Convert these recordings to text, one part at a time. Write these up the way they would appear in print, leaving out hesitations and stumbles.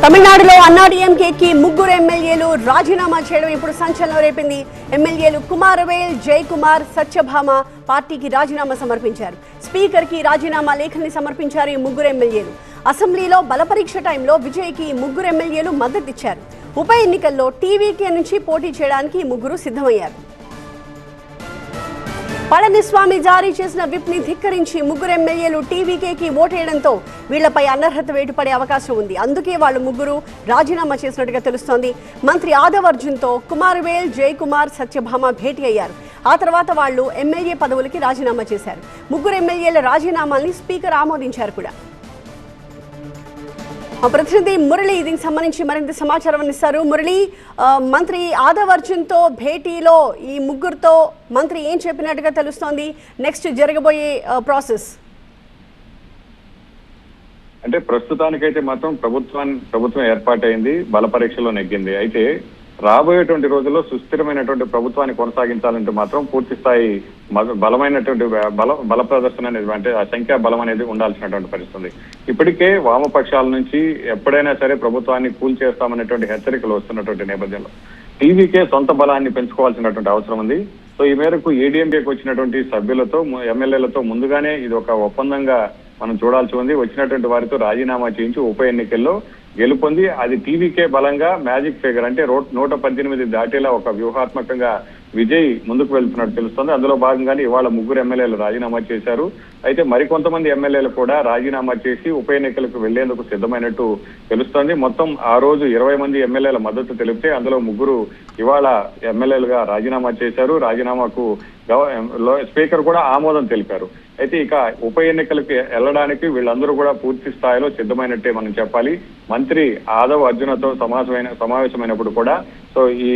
తమిళనాడులో అన్నాడీఎంకేకి ముగ్గురు ఎమ్మెల్యేలు రాజీనామా చేయడం ఇప్పుడు సంచలనం రేపింది. ఎమ్మెల్యేలు కుమారవేల్, జయకుమార్, సత్యభామ పార్టీకి రాజీనామా సమర్పించారు. స్పీకర్కి రాజీనామా లేఖల్ని సమర్పించారు ఈ ముగ్గురు ఎమ్మెల్యేలు. అసెంబ్లీలో బలపరీక్ష టైంలో విజయ్కి ముగ్గురు ఎమ్మెల్యేలు మద్దతిచ్చారు. ఉప ఎన్నికల్లో టీవీకే నుంచి పోటీ చేయడానికి ముగ్గురు సిద్ధమయ్యారు. పళనిస్వామి జారీ చేసిన విప్ ని ధిక్కరించి ముగ్గురు ఎమ్మెల్యేలు టీవీకేకి ఓటేయడంతో వీళ్లపై అనర్హత వేటు పడే అవకాశం ఉంది. అందుకే వాళ్ళు ముగ్గురు రాజీనామా చేసినట్టుగా తెలుస్తోంది. మంత్రి ఆదవ్ అర్జున్తో కుమారవేల్, జయకుమార్, సత్యభామ భేటీ అయ్యారు. ఆ తర్వాత వాళ్ళు ఎమ్మెల్యే పదవులకి రాజీనామా చేశారు. ముగ్గురు ఎమ్మెల్యేల రాజీనామాల్ని స్పీకర్ ఆమోదించారు కూడా. ప్రతినిధి మురళి దీనికి సంబంధించి మరింత సమాచారం అందిస్తారు. మురళి, మంత్రి ఆదవ్ అర్జున్తో భేటీలో ఈ ముగ్గురుతో మంత్రి ఏం చెప్పినట్టుగా తెలుస్తోంది? నెక్స్ట్ జరగబోయే ప్రాసెస్ అంటే ప్రస్తుతానికైతే మాత్రం ప్రభుత్వం ఏర్పాటైంది, బల పరీక్షలో నెగ్గింది. అయితే రాబోయేటువంటి రోజుల్లో సుస్థిరమైనటువంటి ప్రభుత్వాన్ని కొనసాగించాలంటే మాత్రం పూర్తి స్థాయి బలమైనటువంటి బల ప్రదర్శన అనేది, అంటే ఆ సంఖ్యా బలం అనేది ఉండాల్సినటువంటి పరిస్థితి. ఇప్పటికే వామపక్షాల నుంచి ఎప్పుడైనా సరే ప్రభుత్వాన్ని కూల్చేస్తామనేటువంటి హెచ్చరికలు వస్తున్నటువంటి నేపథ్యంలో టీవీకే సొంత బలాన్ని పెంచుకోవాల్సినటువంటి అవసరం ఉంది. సో ఈ మేరకు ఏడీఎంకేకి వచ్చినటువంటి సభ్యులతో, ఎమ్మెల్యేలతో ముందుగానే ఇది ఒక ఒప్పందంగా మనం చూడాల్సి ఉంది. వచ్చినటువంటి వారితో రాజీనామా చేయించి ఉప ఎన్నికల్లో గెలుపొంది అది టీవీకే బలంగా మ్యాజిక్ ఫిగర్ అంటే 118 దాటేలా ఒక వ్యూహాత్మకంగా విజయ్ ముందుకు వెళ్తున్నట్టు తెలుస్తుంది. అందులో భాగంగానే ఇవాళ ముగ్గురు ఎమ్మెల్యేలు రాజీనామా చేశారు. అయితే మరికొంతమంది ఎమ్మెల్యేలు కూడా రాజీనామా చేసి ఉప ఎన్నికలకు వెళ్లేందుకు సిద్ధమైనట్టు తెలుస్తోంది. మొత్తం ఆ రోజు 20 మంది ఎమ్మెల్యేల మద్దతు తెలిపితే అందులో ముగ్గురు ఇవాళ ఎమ్మెల్యేలుగా రాజీనామా చేశారు. రాజీనామాకు స్పీకర్ కూడా ఆమోదం తెలిపారు. అయితే ఇక ఉప ఎన్నికలకు వెళ్ళడానికి వీళ్ళందరూ కూడా పూర్తి స్థాయిలో సిద్ధమైనట్టే మనం చెప్పాలి. మంత్రి ఆదవ్ అర్జునతో సమావేశమైనప్పుడు కూడా సో ఈ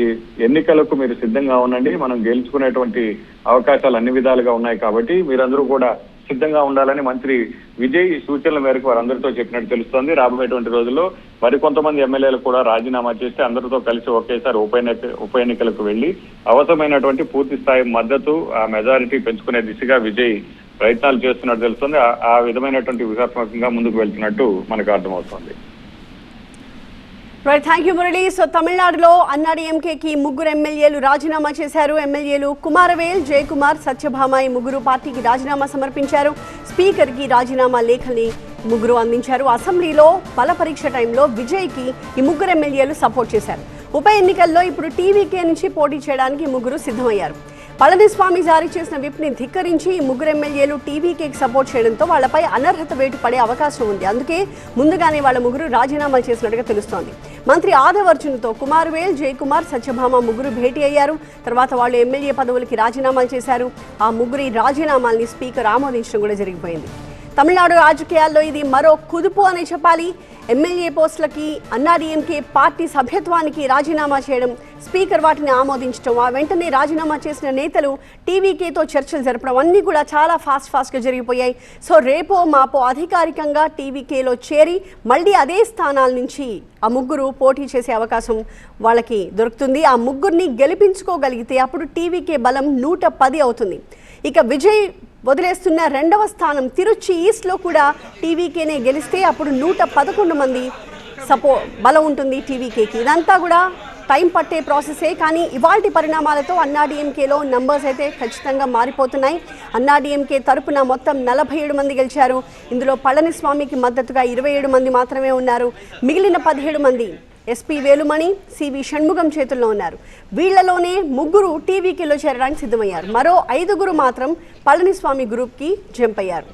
ఎన్నికలకు మీరు సిద్ధంగా ఉండండి, మనం గెలుచుకునేటువంటి అవకాశాలు అన్ని విధాలుగా ఉన్నాయి కాబట్టి మీరందరూ కూడా సిద్ధంగా ఉండాలని మంత్రి విజయ్ సూచనల మేరకు వారందరితో చెప్పినట్టు తెలుస్తోంది. రాబోయేటువంటి రోజుల్లో మరికొంతమంది ఎమ్మెల్యేలు కూడా రాజీనామా చేస్తే అందరితో కలిసి ఒకేసారి ఉప ఎన్నికలకు వెళ్లి అవసరమైనటువంటి పూర్తి స్థాయి మద్దతు, ఆ మెజారిటీ పెంచుకునే దిశగా విజయ్ ప్రయత్నాలు చేస్తున్నట్టు తెలుస్తుంది. ఆ విధమైనటువంటి వ్యూహాత్మకంగా ముందుకు వెళ్తున్నట్టు మనకు అర్థమవుతోంది. Thank you Murali. సో తమిళనాడులో అన్నాడీఎంకేకి ముగ్గురు ఎమ్మెల్యేలు రాజీనామా చేశారు. ఎమ్మెల్యేలు కుమారవేల్, జయకుమార్, సత్యభామ ఈ ముగ్గురు పార్టీకి రాజీనామా సమర్పించారు. స్పీకర్కి రాజీనామా లేఖల్ని ముగ్గురు అందించారు. అసెంబ్లీలో బల పరీక్ష టైంలో విజయ్కి ఈ ముగ్గురు ఎమ్మెల్యేలు సపోర్ట్ చేశారు. ఉప ఎన్నికల్లో ఇప్పుడు టీవీకే నుంచి పోటీ చేయడానికి ముగ్గురు సిద్ధమయ్యారు. పళనిస్వామి జారీ చేసిన విప్ ని ధిక్కరించి ముగ్గురు ఎమ్మెల్యేలు టీవీకేకి సపోర్ట్ చేయడంతో వాళ్లపై అనర్హత వేటు పడే అవకాశం ఉంది. అందుకే ముందుగానే వాళ్ళ ముగ్గురు రాజీనామా చేసినట్టుగా తెలుస్తోంది. మంత్రి ఆదవ్ అర్జున్తో కుమారవేల్, జయకుమార్, సత్యభామ ముగ్గురు భేటీ అయ్యారు. తర్వాత వాళ్ళు ఎమ్మెల్యే పదవులకి రాజీనామాలు చేశారు. ఆ ముగ్గురి రాజీనామాల్ని స్పీకర్ ఆమోదించడం కూడా జరిగిపోయింది. తమిళనాడు రాజకీయాల్లో ఇది మరో కుదుపు అనే చెప్పాలి. ఎమ్మెల్యే పోస్టులకి అన్నాడీఎంకే పార్టీ సభ్యత్వానికి రాజీనామా చేయడం, స్పీకర్ వాటిని ఆమోదించడం, ఆ వెంటనే రాజీనామా చేసిన నేతలు టీవీకేతో చర్చలు జరపడం అన్నీ కూడా చాలా ఫాస్ట్గా జరిగిపోయాయి. సో రేపో మాపో అధికారికంగా టీవీకేలో చేరి మళ్ళీ అదే స్థానాల నుంచి ఆ ముగ్గురు పోటీ చేసే అవకాశం వాళ్ళకి దొరుకుతుంది. ఆ ముగ్గురిని గెలిపించుకోగలిగితే అప్పుడు టీవీకే బలం 110 అవుతుంది. ఇక విజయ్ వదిలేస్తున్న రెండవ స్థానం తిరుచి ఈస్ట్లో కూడా టీవీకేనే గెలిస్తే అప్పుడు 111 మంది బలం ఉంటుంది టీవీకేకి. ఇదంతా కూడా టైం పట్టే ప్రాసెసే. కానీ ఇవాల్టి పరిణామాలతో అన్నాడీఎంకేలో నంబర్స్ అయితే ఖచ్చితంగా మారిపోతున్నాయి. అన్నాడీఎంకే తరపున మొత్తం 47 మంది గెలిచారు. ఇందులో పళనిస్వామికి మద్దతుగా 27 మంది మాత్రమే ఉన్నారు. మిగిలిన 17 మంది ఎస్పీ వేలుమణి, సివి షణ్ముగం చేతుల్లో ఉన్నారు. వీళ్లలోనే ముగ్గురు టీవీకేలో చేరడానికి సిద్ధమయ్యారు. మరో 5గురు మాత్రం పళనిస్వామి గ్రూప్కి జంప్ అయ్యారు.